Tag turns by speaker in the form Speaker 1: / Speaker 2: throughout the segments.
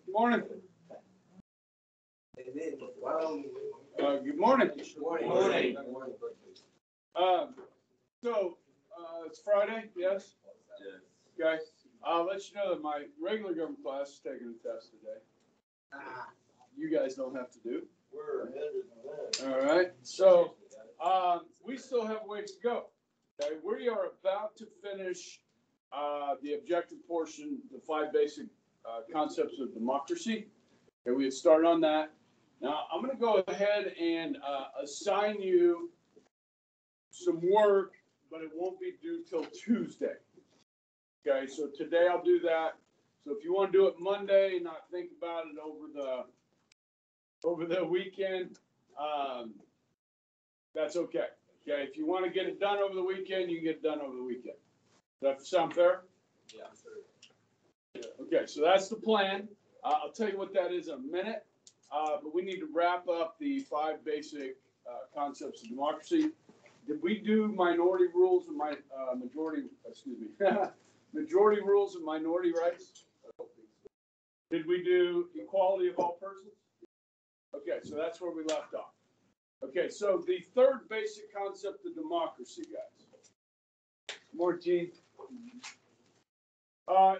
Speaker 1: Good morning. Good morning. It's Friday, yes?
Speaker 2: Yes.
Speaker 1: Okay. I'll let you know that my regular government class is taking a test today. You guys don't have to do.
Speaker 2: We're ahead of that.
Speaker 1: All right. So we still have a ways to go. Okay. We are about to finish the objective portion, the 5 basic concepts of democracy. Okay, we had started on that. Now I'm going to go ahead and assign you some work, but it won't be due till Tuesday. Okay, so today I'll do that. So if you want to do it Monday and not think about it over the weekend, that's okay. Okay, if you want to get it done over the weekend, you can get it done over the weekend. Does that sound fair?
Speaker 2: Yeah, sir.
Speaker 1: Okay, so that's the plan. I'll tell you what that is in a minute. But we need to wrap up the 5 basic concepts of democracy. Did we do minority rules and majority rules and minority rights? Did we do equality of all persons? Okay, so that's where we left off. Okay, so the 3rd basic concept of democracy, guys. More Gene.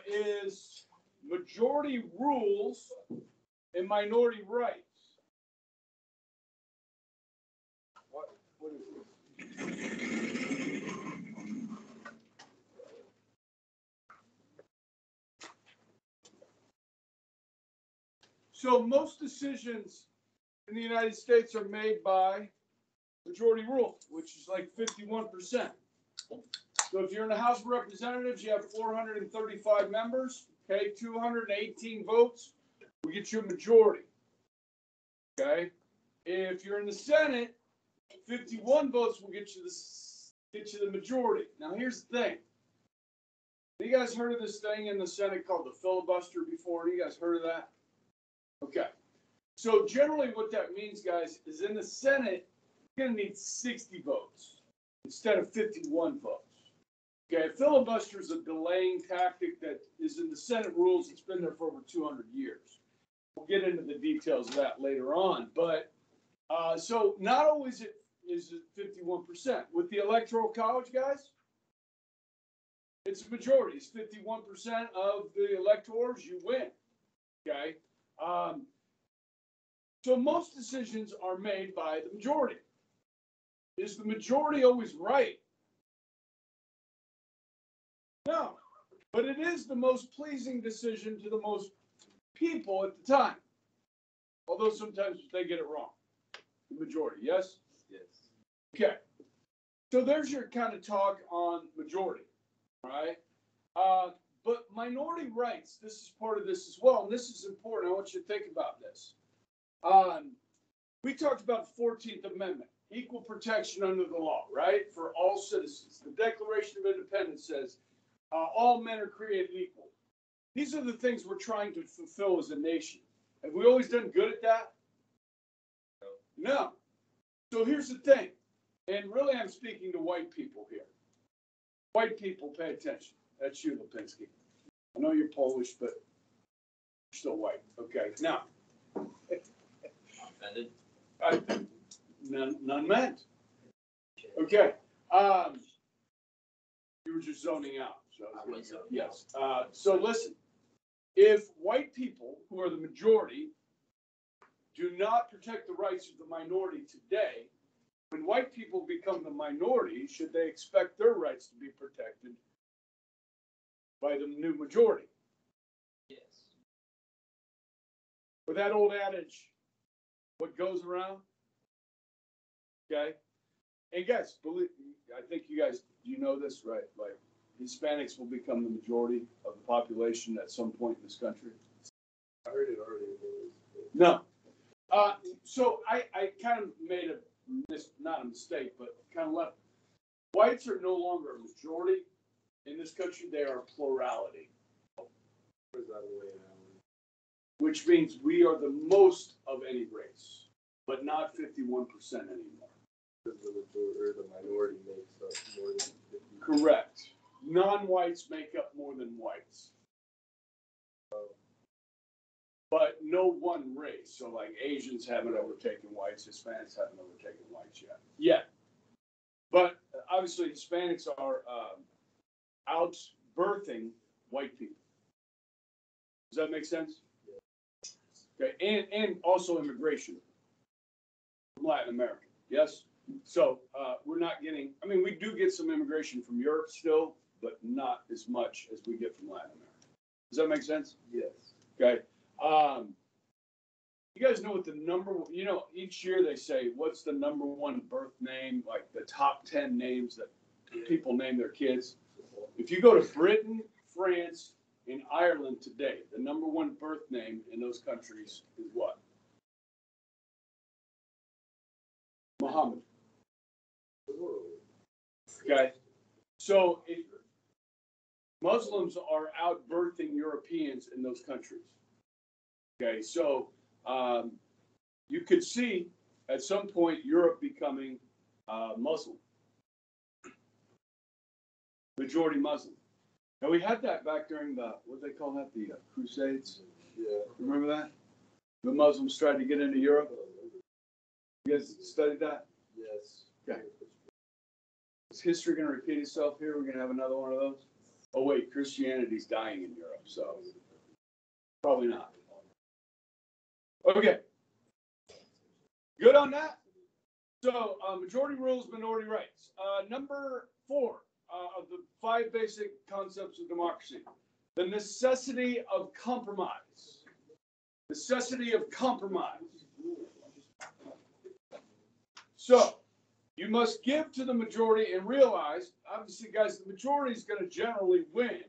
Speaker 1: Is majority rules and minority rights. What is this? So most decisions in the United States are made by majority rule, which is like 51%. So if you're in the House of Representatives, you have 435 members, okay, 218 votes, we get you a majority, okay? If you're in the Senate, 51 votes will get you the majority. Now here's the thing. Have you guys heard of this thing in the Senate called the filibuster before? You guys heard of that? Okay. So generally what that means, guys, is in the Senate, you're going to need 60 votes instead of 51 votes. Okay, filibuster is a delaying tactic that is in the Senate rules. It's been there for over 200 years. We'll get into the details of that later on. But so not always is it 51%. With the Electoral College, guys, it's a majority. It's 51% of the electors, you win. Okay. So most decisions are made by the majority. Is the majority always right? No, but it is the most pleasing decision to the most people at the time. Although sometimes they get it wrong. The majority, yes?
Speaker 2: Yes.
Speaker 1: Okay. So there's your kind of talk on majority, right? But minority rights, this is part of this as well, and this is important. I want you to think about this. We talked about the 14th Amendment, equal protection under the law, right? For all citizens. The Declaration of Independence says, all men are created equal. These are the things we're trying to fulfill as a nation. Have we always done good at that? No. So here's the thing, and really I'm speaking to white people here. White people, pay attention. That's you, Lipinski. I know you're Polish, but you're still white. Okay, now.
Speaker 2: Offended?
Speaker 1: None meant. Okay. You were just zoning out. So yes. So listen, if white people, who are the majority, do not protect the rights of the minority today, when white people become the minority, should they expect their rights to be protected by the new majority?
Speaker 2: Yes.
Speaker 1: With that old adage, what goes around? Okay. And guys, I think you guys, you know this, right? Like, Hispanics will become the majority of the population at some point in this country.
Speaker 2: I heard it already.
Speaker 1: No. So I kind of made not a mistake, but kind of left. Whites are no longer a majority in this country. They are a plurality. Which means we are the most of any race, but not 51% anymore.
Speaker 2: The minority makes up more than 50.
Speaker 1: Correct. Non-whites make up more than whites. but no one race. So like Asians haven't overtaken whites, Hispanics haven't overtaken whites yet. Yet. But obviously Hispanics are out birthing white people. Does that make sense? Okay, and also immigration from Latin America. Yes? So we're not getting, I mean, we do get some immigration from Europe still, but not as much as we get from Latin America. Does that make sense?
Speaker 2: Yes.
Speaker 1: Okay. You guys know what the number, you know, each year they say, what's the number one birth name, like the top 10 names that people name their kids? If you go to Britain, France, and Ireland today, the number one birth name in those countries is what? Muhammad. Okay. So Muslims are out birthing Europeans in those countries. Okay. So you could see at some point Europe becoming Muslim, majority Muslim. Now we had that back during the, what do they call that, the Crusades?
Speaker 2: Yeah.
Speaker 1: Remember that? The Muslims tried to get into Europe. You guys studied that?
Speaker 2: Yes.
Speaker 1: Okay. Is history going to repeat itself here? We're going to have another one of those? Oh wait, Christianity's dying in Europe, so probably not. Okay. Good on that. So majority rules, minority rights. Number 4 of the 5 basic concepts of democracy. The necessity of compromise. Necessity of compromise. So, you must give to the majority and realize, obviously, guys, the majority is going to generally win.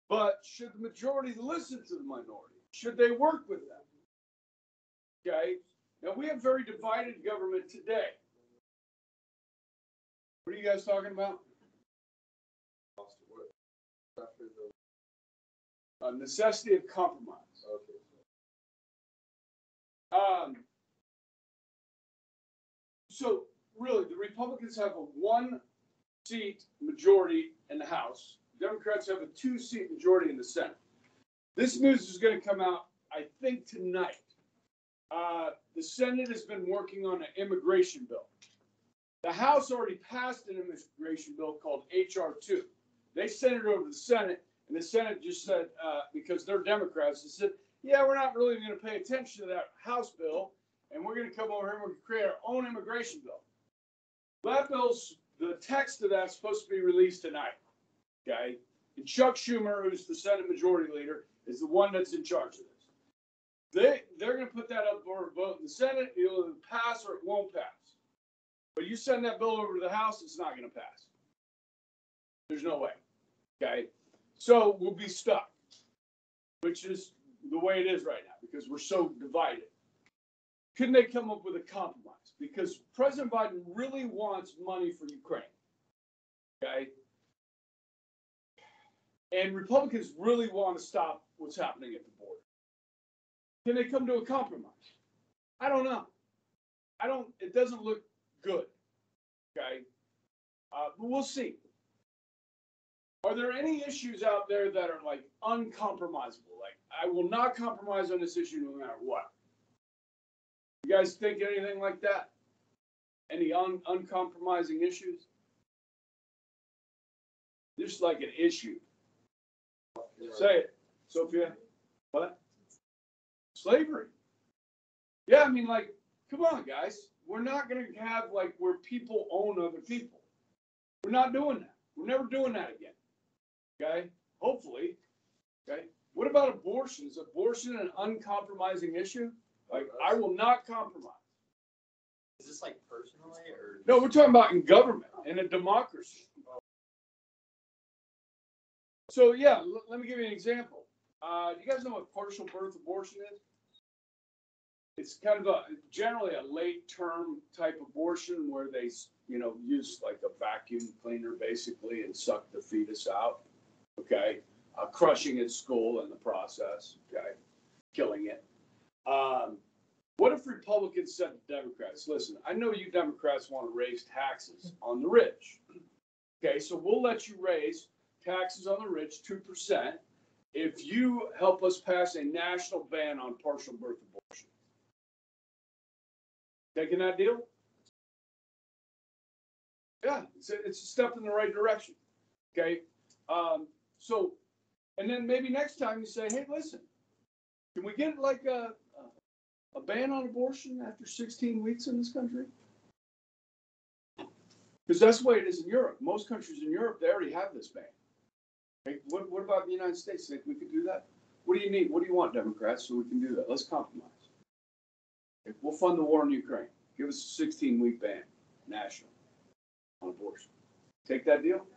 Speaker 1: But should the majority listen to the minority? Should they work with them? Okay? Now, we have very divided government today. What are you guys talking about? Necessity of compromise.
Speaker 2: Okay.
Speaker 1: So really, the Republicans have a 1-seat majority in the House. Democrats have a 2-seat majority in the Senate. This news is going to come out, I think, tonight. The Senate has been working on an immigration bill. The House already passed an immigration bill called H.R. 2. They sent it over to the Senate, and the Senate just said, because they're Democrats, they said, yeah, we're not really going to pay attention to that House bill, and we're going to come over here and we're going to create our own immigration bill. That bill's, the text of that's supposed to be released tonight, okay? And Chuck Schumer, who's the Senate Majority Leader, is the one that's in charge of this. They're going to put that up for a vote in the Senate. It'll either pass or it won't pass. But you send that bill over to the House, it's not going to pass. There's no way, okay? So we'll be stuck, which is the way it is right now because we're so divided. Couldn't they come up with a compromise? Because President Biden really wants money for Ukraine, okay? And Republicans really want to stop what's happening at the border. Can they come to a compromise? I don't know. It doesn't look good, okay? But we'll see. Are there any issues out there that are like uncompromisable? Like, I will not compromise on this issue no matter what. You guys think anything like that? Any uncompromising issues? Just like an issue. Say it, Sophia. What? Slavery. Yeah, I mean, like, come on, guys. We're not going to have, like, where people own other people. We're not doing that. We're never doing that again. Okay? Hopefully. Okay? What about abortion? Is abortion an uncompromising issue? Like, I will not compromise.
Speaker 3: Is this like personally or?
Speaker 1: No, we're talking about in government, in a democracy. So, yeah, let me give you an example. You guys know what partial birth abortion is? It's kind of generally a late-term type abortion where they, use like a vacuum cleaner basically and suck the fetus out, okay? Crushing its skull in the process, okay? Killing it. What if Republicans said to Democrats, listen, I know you Democrats want to raise taxes on the rich. Okay, so we'll let you raise taxes on the rich 2%, if you help us pass a national ban on partial birth abortion. Taking that deal? Yeah, it's a step in the right direction. Okay. So, and then maybe next time you say, hey, listen, can we get like a ban on abortion after 16 weeks in this country? Because that's the way it is in Europe. Most countries in Europe, they already have this ban. Okay? What about the United States? Think we could do that? What do you need? What do you want, Democrats, so we can do that? Let's compromise. Okay? We'll fund the war in Ukraine. Give us a 16-week ban, national, on abortion. Take that deal?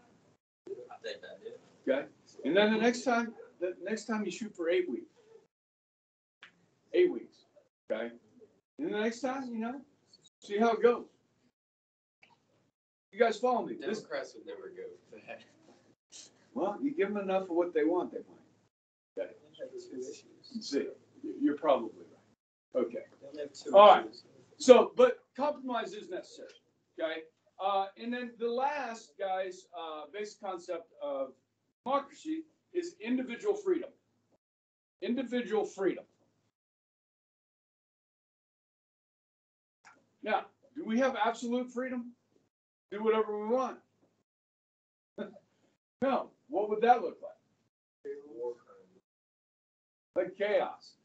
Speaker 3: I'll take that deal.
Speaker 1: Okay? And then the next time you shoot for 8 weeks. 8 weeks. Okay? And the next time, see how it goes. You guys follow me?
Speaker 3: Democrats would never go for that.
Speaker 1: Well, you give them enough of what they want, they might. Okay. See, you're probably right. Okay. All right. So, but compromise is necessary. Okay. And then the last, guys, basic concept of democracy is individual freedom. Individual freedom. Now, do we have absolute freedom? Do whatever we want? No. What would that look like? Like chaos.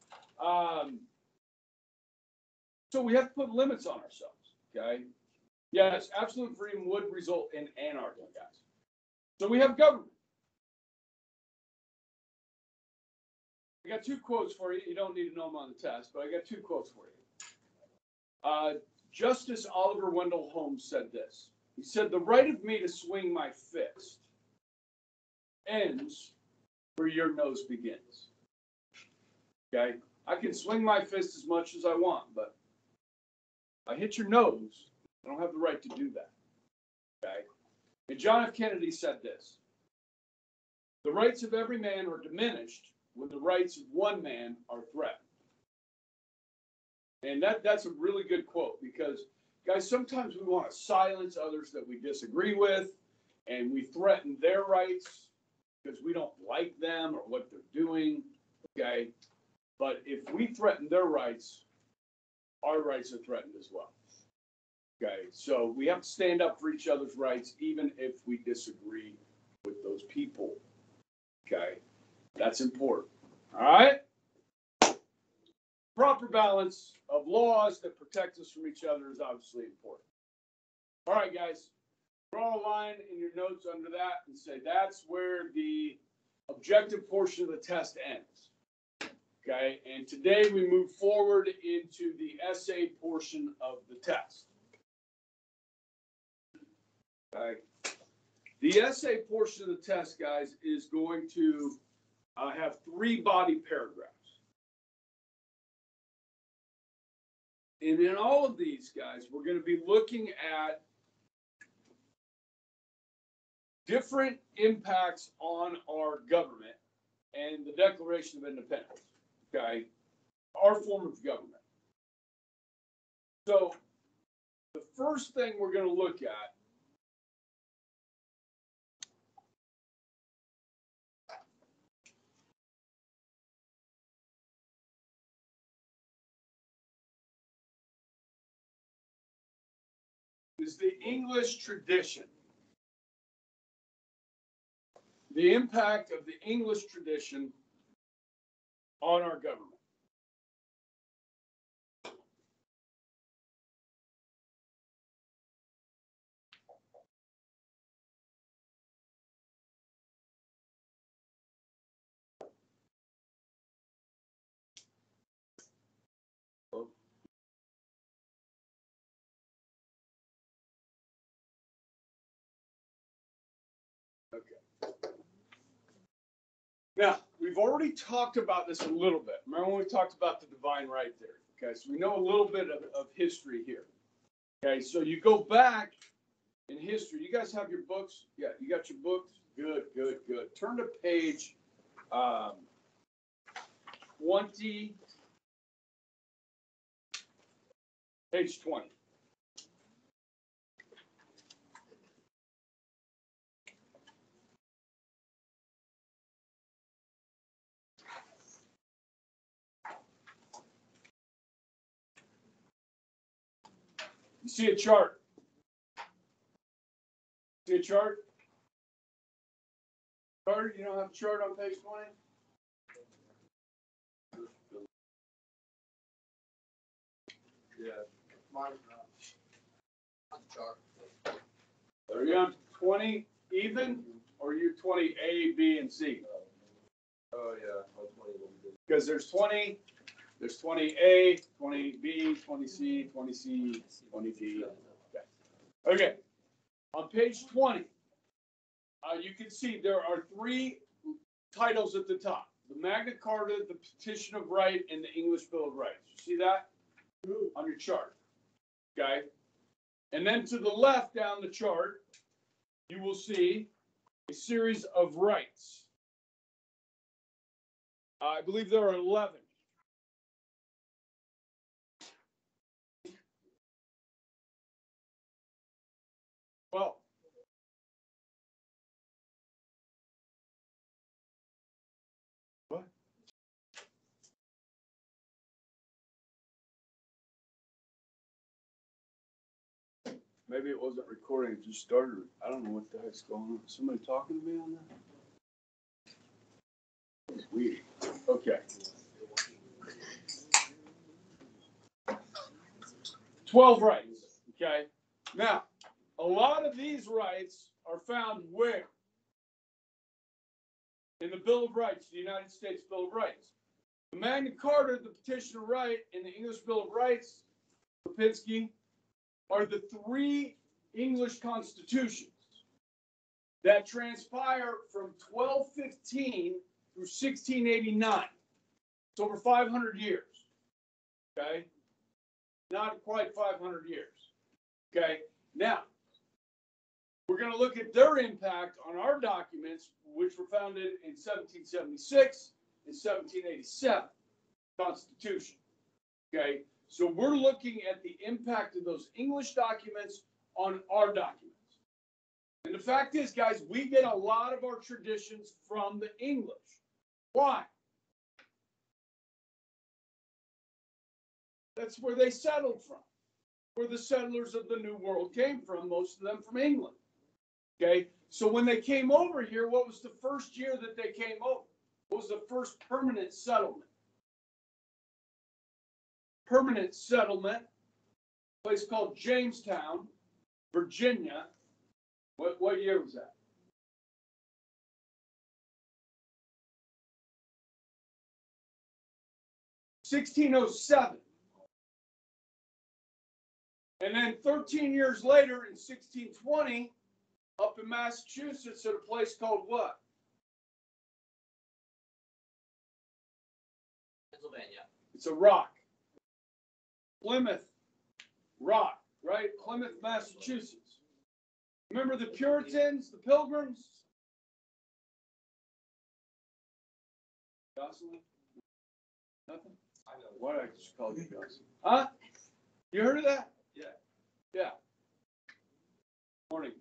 Speaker 1: So we have to put limits on ourselves. Okay. Yes, absolute freedom would result in anarchy, guys. So we have government. I got 2 quotes for you. You don't need to know them on the test, but I got 2 quotes for you. Justice Oliver Wendell Holmes said this. He said, "The right of me to swing my fist ends where your nose begins." Okay? I can swing my fist as much as I want, but if I hit your nose, I don't have the right to do that. Okay? And John F. Kennedy said this. "The rights of every man are diminished when the rights of one man are threatened." And that's a really good quote because, guys, sometimes we want to silence others that we disagree with, and we threaten their rights because we don't like them or what they're doing, okay? But if we threaten their rights, our rights are threatened as well, okay? So we have to stand up for each other's rights, even if we disagree with those people, okay? That's important, all right? Proper balance of laws that protect us from each other is obviously important. All right, guys, draw a line in your notes under that and say that's where the objective portion of the test ends. Okay, and today we move forward into the essay portion of the test. Okay. The essay portion of the test, guys, is going to have 3 body paragraphs. And in all of these, guys, we're going to be looking at different impacts on our government and the Declaration of Independence, okay? Our form of government. So the first thing we're going to look at is the English tradition. The impact of the English tradition on our government. Now, we've already talked about this a little bit. Remember when we talked about the divine right theory? Okay, so we know a little bit of history here. Okay, so you go back in history. You guys have your books? Yeah, you got your books? Good, good, good. Turn to page 20. Page 20. You see a chart? See a chart? Chart? You don't have a chart on page 20?
Speaker 2: Yeah.
Speaker 3: Mine's not. On the chart.
Speaker 1: Are you on 20 even, or are you 20 A, B, and C?
Speaker 2: Oh, yeah. 120 will be good.
Speaker 1: Because there's 20 A, 20 B, 20 C, 20 C, 20 D. Okay. On page 20, you can see there are three titles at the top: the Magna Carta, the Petition of Right, and the English Bill of Rights. You see that on your chart? Okay. And then to the left down the chart, you will see a series of rights. I believe there are 11. Well, what? Maybe it wasn't recording, it just started. I don't know what the heck's going on. Somebody talking to me on that? That's weird. Okay. 12 rights. Okay. Now, a lot of these rights are found where? In the Bill of Rights, the United States Bill of Rights. The Magna Carta, the Petition of Right, and the English Bill of Rights, Lipinski, are the three English constitutions that transpire from 1215 through 1689. It's over 500 years. Okay? Not quite 500 years. Okay? Now, we're going to look at their impact on our documents, which were founded in 1776 and 1787 Constitution. Okay? So we're looking at the impact of those English documents on our documents. And the fact is, guys, we get a lot of our traditions from the English. Why? That's where they settled from. Where the settlers of the New World came from, most of them from England. Okay? So when they came over here, what was the first year that they came over? What was the first permanent settlement? Permanent settlement, a place called Jamestown, Virginia. What year was that? (1607). And then 13 years later, in 1620, up in Massachusetts at a place called what?
Speaker 3: Pennsylvania.
Speaker 1: It's a rock. Plymouth Rock, right? Plymouth, Massachusetts. Remember the Puritans, the Pilgrims? Gosselin? Nothing?
Speaker 2: I know.
Speaker 1: Why did I just call you Gosselin? Huh? You heard of that?
Speaker 2: Yeah.
Speaker 1: Yeah. Morning.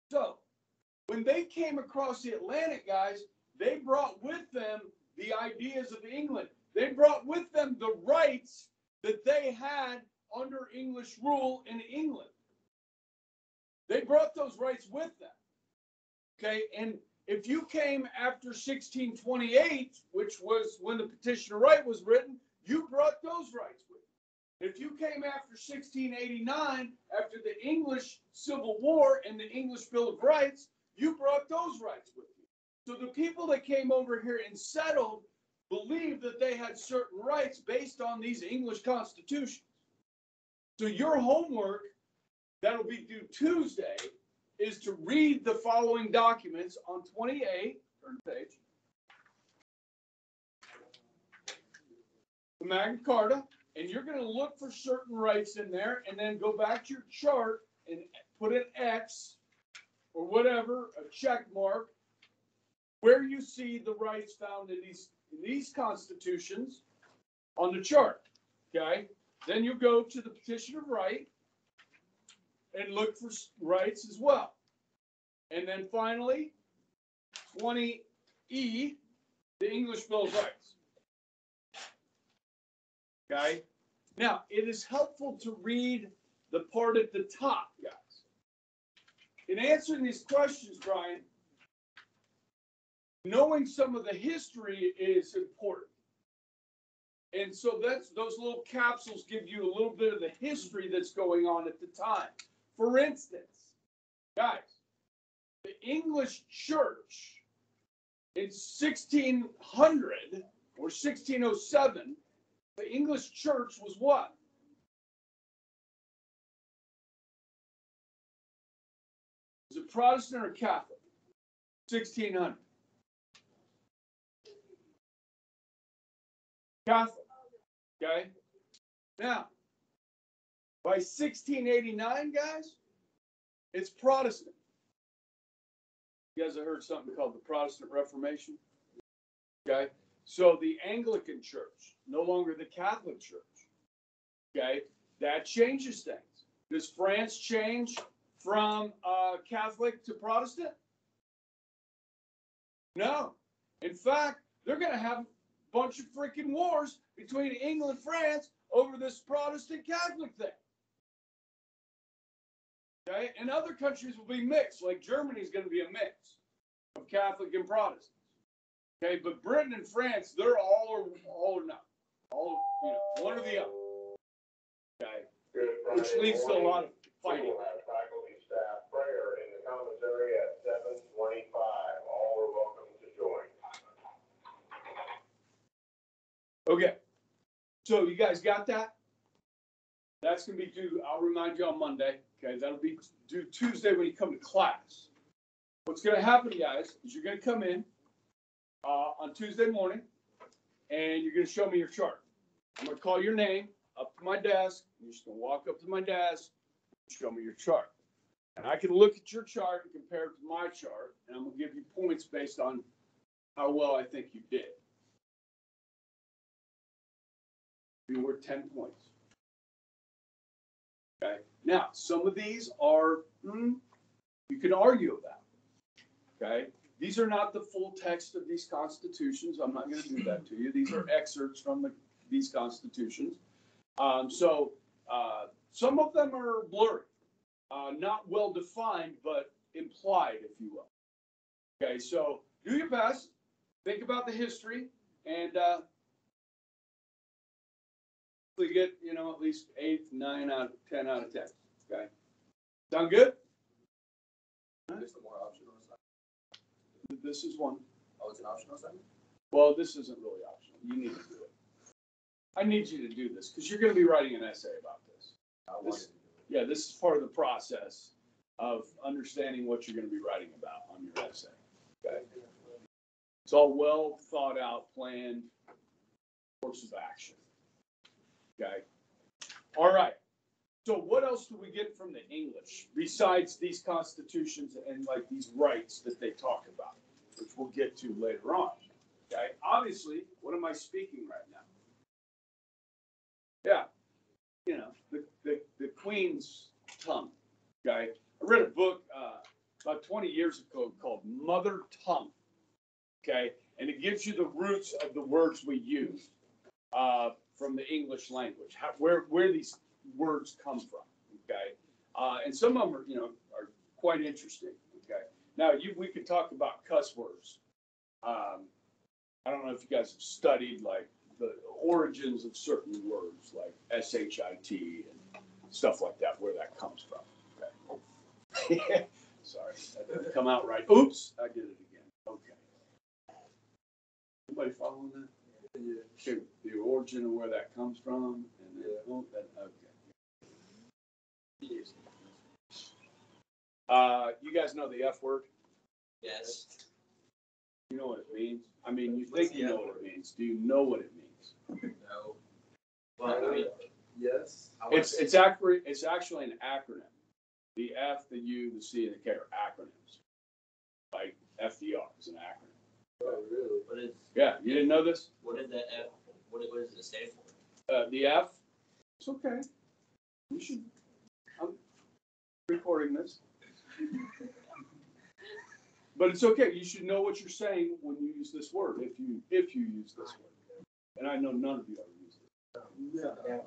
Speaker 1: So, when they came across the Atlantic, guys, they brought with them the ideas of England. They brought with them the rights that they had under English rule in England. They brought those rights with them. Okay, and if you came after 1628, which was when the Petition of Right was written, you brought those rights with you. If you came after 1689, after the English Civil War and the English Bill of Rights, you brought those rights with you. So the people that came over here and settled believed that they had certain rights based on these English constitutions. So your homework, that'll be due Tuesday, is to read the following documents on 28, turn the page. The Magna Carta, and you're going to look for certain rights in there, and then go back to your chart and put an X or whatever, a check mark, where you see the rights found in these constitutions on the chart. Okay? Then you go to the Petition of Right and look for rights as well. And then finally, 20E, the English Bill of Rights. Okay? Now, it is helpful to read the part at the top, guys. In answering these questions, Brian, knowing some of the history is important. And so those little capsules give you a little bit of the history that's going on at the time. For instance, guys, the English church in 1600 or 1607, the English church was what? Was it Protestant or Catholic? 1600. Catholic. Okay. Now, by 1689, guys, it's Protestant. You guys have heard something called the Protestant Reformation? Okay. So the Anglican Church, no longer the Catholic Church. Okay. That changes things. Does France change from Catholic to Protestant? No. In fact, they're going to have a bunch of freaking wars between England and France over this Protestant Catholic thing. Okay, and other countries will be mixed, like Germany is going to be a mix of Catholic and Protestant. Okay, but Britain and France, they're all or not. All, one or the other. Okay, which leads to a lot of fighting.
Speaker 4: We will have faculty staff prayer in the commissary at 7:25. All are welcome to join.
Speaker 1: Okay, so you guys got that? That's going to be due, I'll remind you on Monday. Okay, that'll be due Tuesday when you come to class. What's going to happen, guys, is you're going to come in on Tuesday morning, and you're going to show me your chart. I'm going to call your name up to my desk. You're just going to walk up to my desk, show me your chart. And I can look at your chart and compare it to my chart, and I'm going to give you points based on how well I think you did. You're worth 10 points. Okay. Now, some of these are, you can argue about. Okay. These are not the full text of these constitutions. I'm not going to do that to you. These are excerpts from these constitutions. So some of them are blurry, not well defined, but implied, if you will. Okay. So do your best. Think about the history and we get, at least 8, 9 out of 10 out of 10. Okay. Sound good?
Speaker 3: There's some more optional assignment.
Speaker 1: This is one.
Speaker 3: Oh, it's an optional assignment?
Speaker 1: Well, this isn't really optional. You need to do it. I need you to do this because you're going to be writing an essay about this. Yeah, this is part of the process of understanding what you're going to be writing about on your essay. Okay. It's all well thought out, planned course of action. Okay. All right. So what else do we get from the English besides these constitutions and like these rights that they talk about, which we'll get to later on? Okay. Obviously, what am I speaking right now? Yeah. The Queen's tongue. Okay. I read a book about 20 years ago called Mother Tongue. Okay. And it gives you the roots of the words we use. From the English language, where these words come from, okay, and some of them are quite interesting, okay. Now we could talk about cuss words. I don't know if you guys have studied like the origins of certain words like shit and stuff like that, where that comes from. Okay. Sorry, that didn't come out right. Oops, I did it again. Okay. Anybody following that? Yeah. The origin of where that comes from, and then, okay. You guys know the F word?
Speaker 3: Yes.
Speaker 1: You know what it means? I mean, you think you know what it means. Do you know what it means?
Speaker 3: No. Well, I mean,
Speaker 2: Yes.
Speaker 1: It's actually an acronym. The F, the U, the C, and the K are acronyms. Like FDR is an acronym.
Speaker 2: Oh, really?
Speaker 3: What is?
Speaker 1: Yeah, you didn't know this?
Speaker 3: What is that F? What does it stand for?
Speaker 1: The F. It's okay. You should. I'm recording this. But it's okay. You should know what you're saying when you use this word. If you use this word, and I know none of you ever use it.
Speaker 2: Yeah.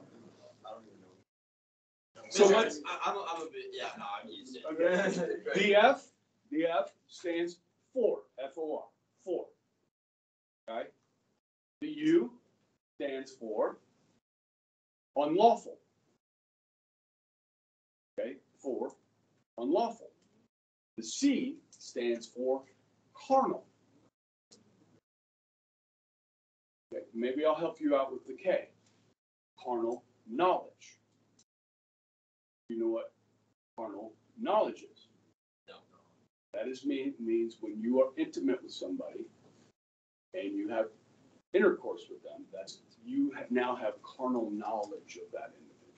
Speaker 1: So let's,
Speaker 3: I'm a bit, yeah, no, I'm used to it.
Speaker 1: okay. The F stands for, F-O-R, for. Okay? The U stands for unlawful. Okay, for unlawful. The C stands for carnal. Okay, maybe I'll help you out with the K. Carnal knowledge. You know what carnal knowledge is?
Speaker 3: No.
Speaker 1: That is means when you are intimate with somebody and you have intercourse with them, that's you now have carnal knowledge of that individual.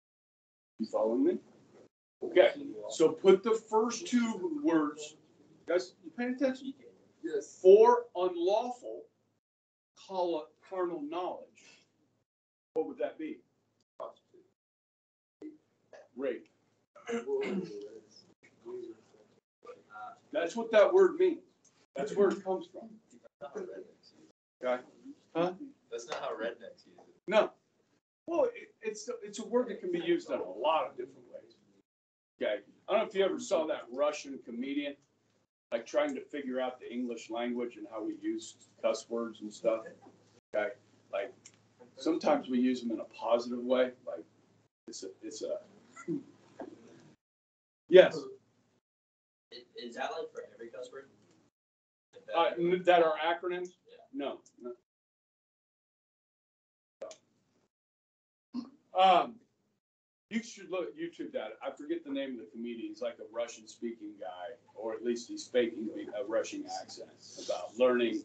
Speaker 1: You following me? Okay. So put the first two words. Guys, you paying attention?
Speaker 2: Yes.
Speaker 1: For unlawful, call it carnal knowledge. What would that be? Rape. That's what that word means. That's where it comes from. Okay. Huh?
Speaker 2: That's not how rednecks use it.
Speaker 1: No. Well, it's a word that can be used in a lot of different ways. Okay. I don't know if you ever saw that Russian comedian, like trying to figure out the English language and how we use cuss words and stuff. Okay. Like sometimes we use them in a positive way. Like it's a yes.
Speaker 3: Is that like for every cuss word?
Speaker 1: That are acronyms?
Speaker 3: Yeah.
Speaker 1: No. You should look YouTube that. I forget the name of the comedian. He's like a Russian-speaking guy, or at least he's faking a Russian accent about learning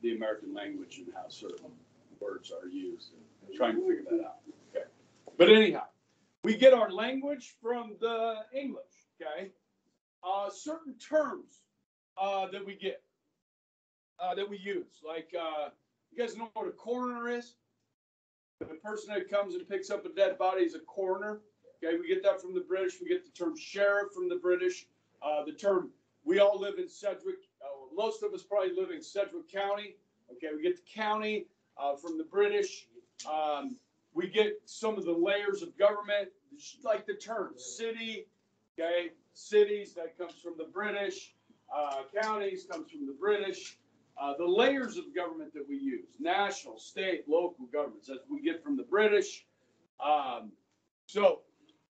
Speaker 1: the American language and how certain words are used and trying to figure that out. Okay. But anyhow, we get our language from the English. Okay. Certain terms that we get that we use, like you guys know what a coroner is? The person that comes and picks up a dead body is a coroner. Okay, we get that from the British. We get the term sheriff from the British. The term, we all live in Sedgwick. Most of us probably live in Sedgwick County. Okay, we get the county from the British. We get some of the layers of government, like the term city. Okay, cities, that comes from the British. Counties comes from the British. The layers of government that we use, national, state, local governments, that we get from the British. So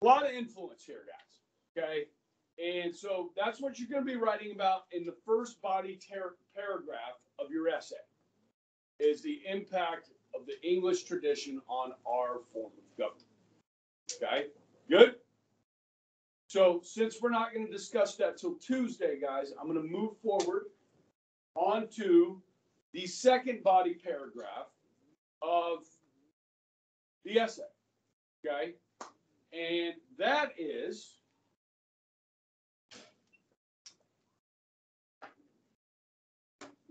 Speaker 1: a lot of influence here, guys. Okay. And so that's what you're going to be writing about in the first body paragraph of your essay, is the impact of the English tradition on our form of government. Okay. Good. So since we're not going to discuss that till Tuesday, guys, I'm going to move forward onto the second body paragraph of the essay, okay? And that is,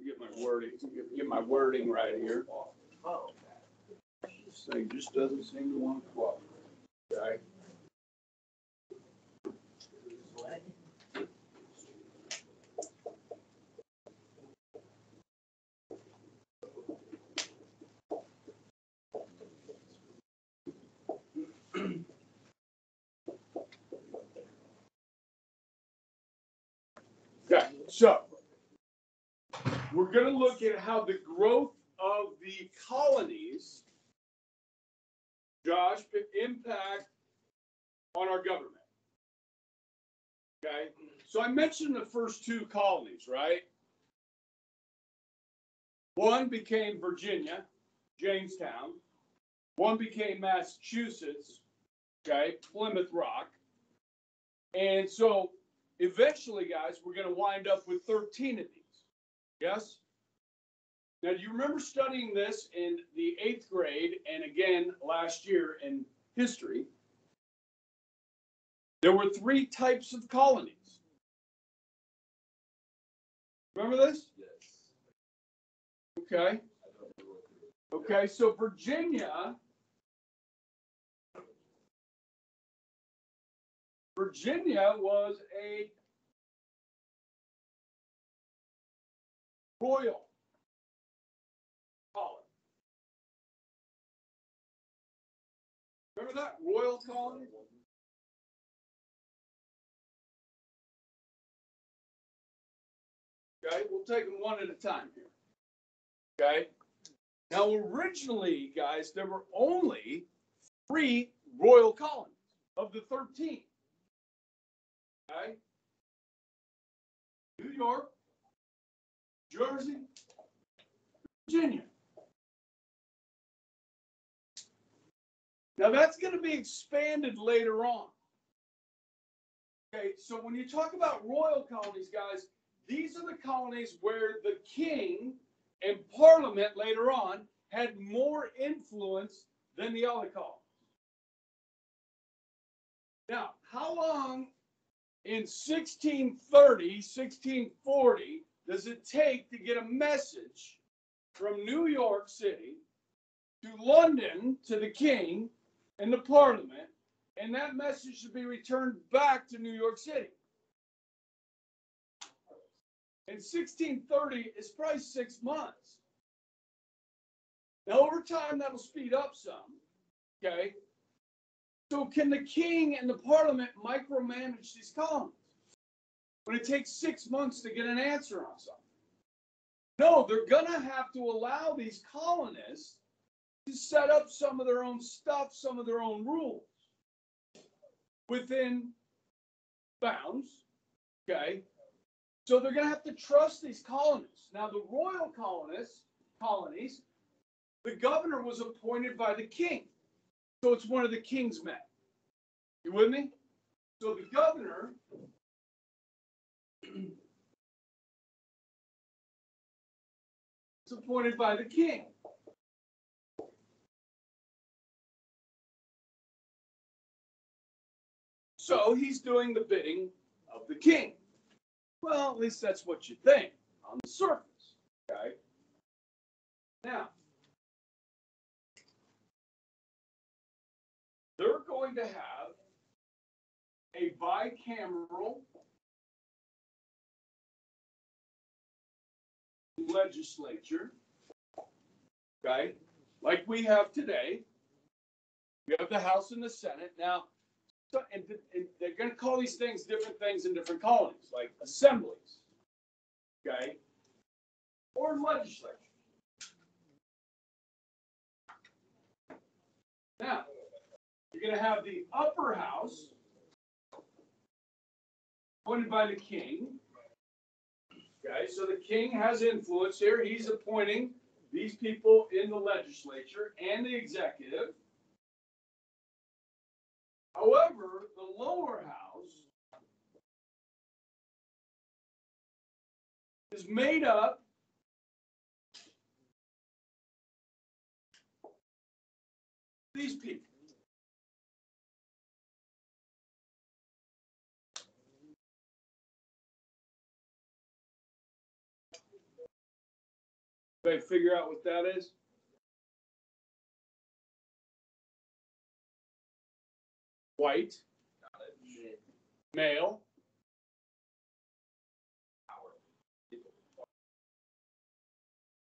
Speaker 1: get my wording right here. This thing just doesn't seem to want to cooperate, okay? Okay, so we're going to look at how the growth of the colonies, Josh, could impact on our government. Okay, so I mentioned the first two colonies, right? One became Virginia, Jamestown. One became Massachusetts, okay, Plymouth Rock. And so eventually, guys, we're going to wind up with 13 of these. Yes? Now, do you remember studying this in the 8th grade and again last year in history? There were 3 types of colonies. Remember this?
Speaker 2: Yes.
Speaker 1: Okay. Okay, so Virginia was a royal colony. Remember that? Royal colony? Okay, we'll take them one at a time here. Okay. Now, originally, guys, there were only 3 royal colonies of the 13. Okay. New York, Jersey, Virginia. Now, that's going to be expanded later on. Okay, so when you talk about royal colonies, guys, these are the colonies where the king and parliament later on had more influence than the other colonies. Now, how long in 1630, 1640 does it take to get a message from New York City to London to the king and the parliament, and that message should be returned back to New York City? In 1630, it's probably 6 months. Now, over time, that'll speed up some, okay? So can the king and the parliament micromanage these colonies when it takes 6 months to get an answer on something? No, they're going to have to allow these colonists to set up some of their own stuff, some of their own rules within bounds, okay? So they're going to have to trust these colonists. Now, the royal colonies, the governor was appointed by the king. So it's one of the king's men. You with me? So the governor is appointed by the king. So he's doing the bidding of the king. Well, at least that's what you think on the surface. Okay. Now, they're going to have a bicameral legislature, okay, like we have today. We have the House and the Senate. Now, and they're going to call these things different things in different colonies, like assemblies, okay, or legislatures. Now, you're going to have the upper house appointed by the king. Okay, so the king has influence here. He's appointing these people in the legislature and the executive. However, the lower house is made up of these people. Anybody figure out what that is? White, male,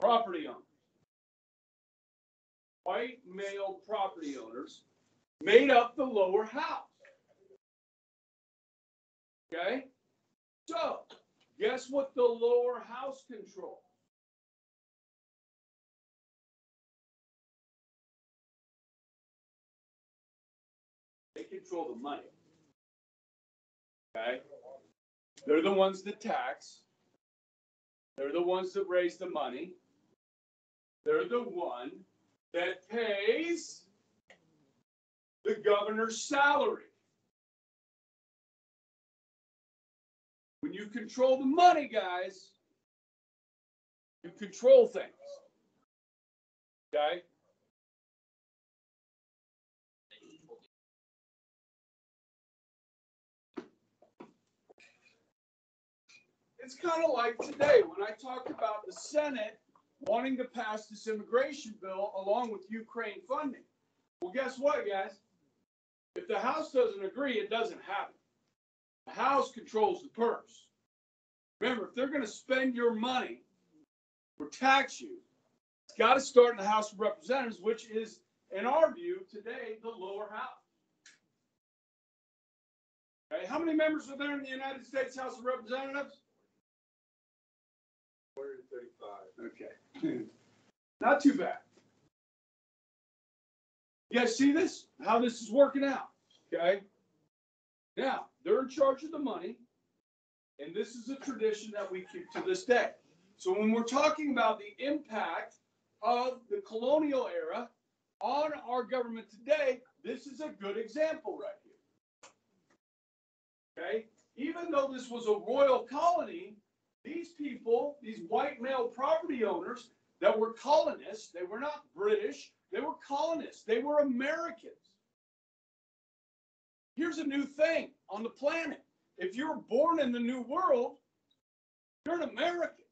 Speaker 1: property owners. White male property owners made up the lower house. Okay? So, guess what the lower house controls? They control the money. Okay? They're the ones that tax. They're the ones that raise the money. They're the one that pays the governor's salary. When you control the money, guys, you control things. Okay? It's kind of like today when I talked about the Senate wanting to pass this immigration bill along with Ukraine funding. Well, guess what, guys? If the House doesn't agree, it doesn't happen. The House controls the purse. Remember, if they're going to spend your money or tax you, it's got to start in the House of Representatives, which is, in our view, today, the lower house. Okay, how many members are there in the United States House of Representatives?
Speaker 2: 435.
Speaker 1: Okay. Not too bad. You guys see this? How this is working out. Okay. Now, they're in charge of the money, and this is a tradition that we keep to this day. So when we're talking about the impact of the colonial era on our government today, this is a good example right here. Okay? Even though this was a royal colony, these people, these white male property owners that were colonists, they were not British, they were colonists, they were Americans. Here's a new thing on the planet. If you're born in the New World, you're an American.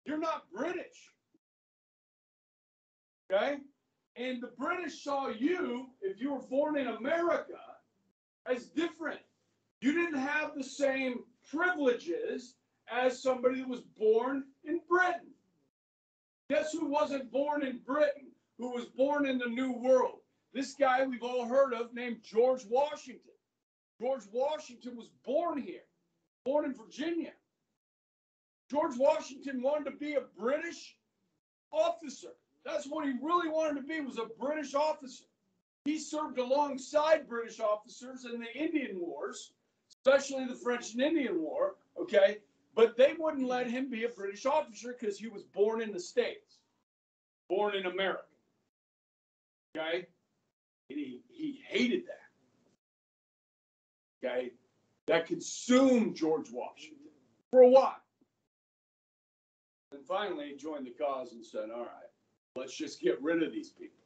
Speaker 1: You're not British. Okay? And the British saw you, if you were born in America, as different. You didn't have the same privileges as somebody who was born in Britain. Guess who wasn't born in Britain, who was born in the New World? This guy we've all heard of named George Washington. George Washington was born here, born in Virginia. George Washington wanted to be a British officer. That's what he really wanted to be, was a British officer. He served alongside British officers in the Indian Wars, especially the French and Indian War, okay? But they wouldn't let him be a British officer because he was born in the States, born in America, okay? And he hated that. Okay, that consumed George Washington for a while. And finally, he joined the cause and said, all right, let's just get rid of these people.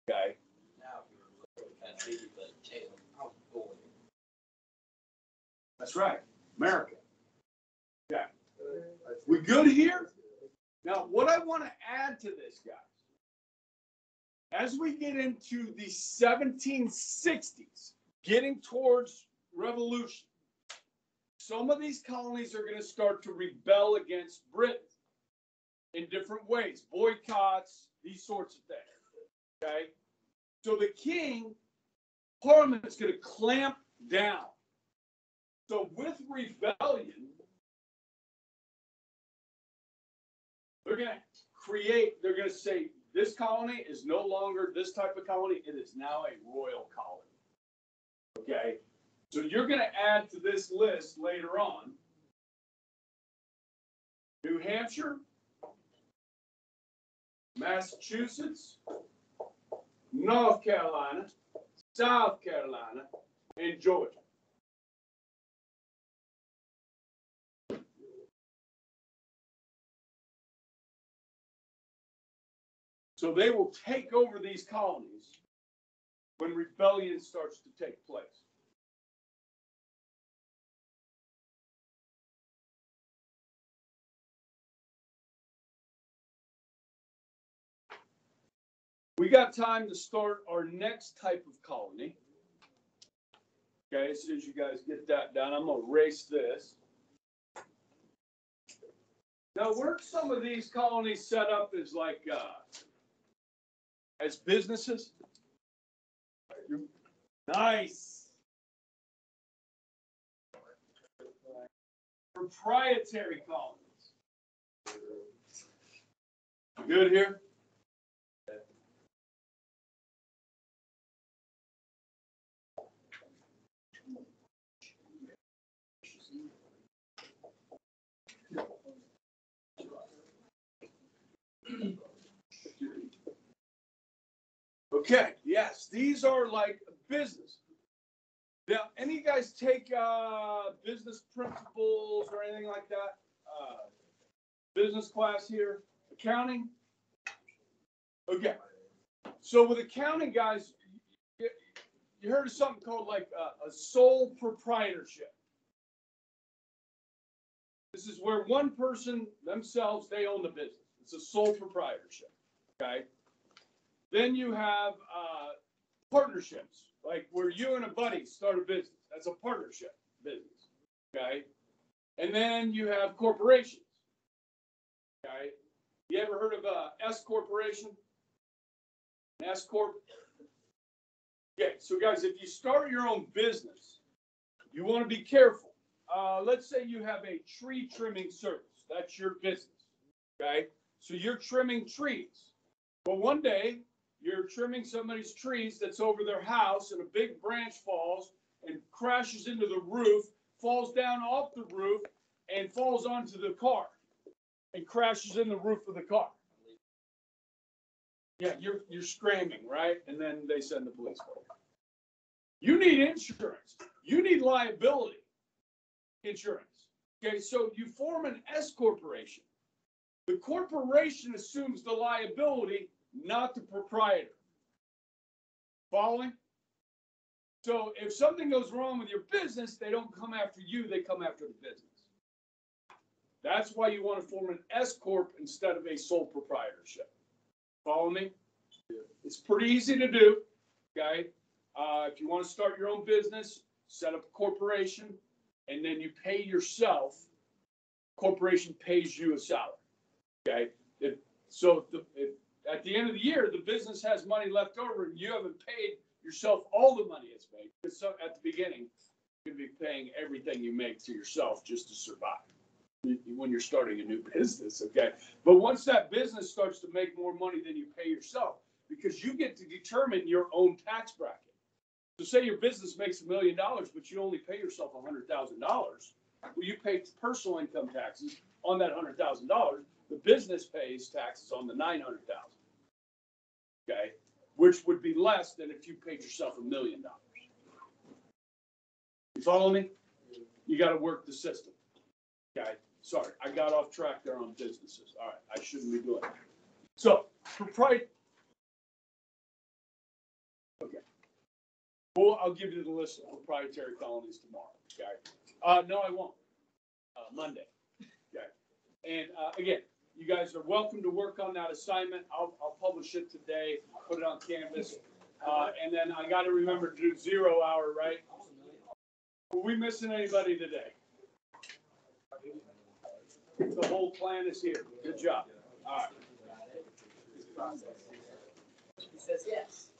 Speaker 1: Okay?
Speaker 3: Now, if you were looking at country, but take them out going.
Speaker 1: That's right, America. Okay. We good here? Now, what I want to add to this, guys, as we get into the 1760s, getting towards revolution, some of these colonies are going to start to rebel against Britain in different ways, boycotts, these sorts of things. Okay, so the king, Parliament's going to clamp down. So with rebellion, they're going to say this colony is no longer this type of colony, it is now a royal colony. Okay, so you're going to add to this list later on New Hampshire, Massachusetts, North Carolina, South Carolina, and Georgia. So they will take over these colonies when rebellion starts to take place. We got time to start our next type of colony. Okay, as soon as you guys get that done, I'm going to erase this. Now, weren't some of these colonies set up as like, as businesses? Nice. Proprietary colonies. Good here? Okay, yes, these are like business. Now, any of you guys take business principles or anything like that? Business class here? Accounting? Okay. So with accounting, guys, you heard of something called like a sole proprietorship. This is where one person themselves, they own the business. It's a sole proprietorship, okay? Then you have partnerships, like where you and a buddy start a business. That's a partnership business, okay? And then you have corporations, okay? You ever heard of S corporation? An S corp? Okay, so guys, if you start your own business, you want to be careful. Let's say you have a tree trimming service. That's your business, Okay, so you're trimming trees. But one day you're trimming somebody's trees that's over their house, and a big branch falls and crashes into the roof, falls down off the roof, and falls onto the car and crashes in the roof of the car. Yeah, you're screaming, right? And then they send the police for you. You need insurance. You need liability insurance. Okay, so you form an S corporation. The corporation assumes the liability, not the proprietor. Following? So if something goes wrong with your business, they don't come after you, they come after the business. That's why you want to form an S corp instead of a sole proprietorship. Follow me? It's pretty easy to do. Okay. If you want to start your own business, set up a corporation, and then you pay yourself. Corporation pays you a salary. Okay. At the end of the year, the business has money left over, and you haven't paid yourself all the money it's made. Because at the beginning, you're going to be paying everything you make to yourself just to survive when you're starting a new business. Okay. But once that business starts to make more money than you pay yourself, because you get to determine your own tax bracket. So say your business makes $1 million, but you only pay yourself $100,000. Well, you pay personal income taxes on that $100,000. The business pays taxes on the $900,000. Okay, which would be less than if you paid yourself $1 million. You follow me? You got to work the system. Okay, sorry, I got off track there on businesses. All right, I shouldn't be doing that. So proprietary. Okay. Well, I'll give you the list of proprietary felonies tomorrow. Okay. No, I won't. Monday. Okay. And again, you guys are welcome to work on that assignment. I'll publish it today, put it on Canvas, and then I got to remember to do 0 hour, right? Are we missing anybody today? The whole plan is here. Good job. All right.
Speaker 3: He says yes.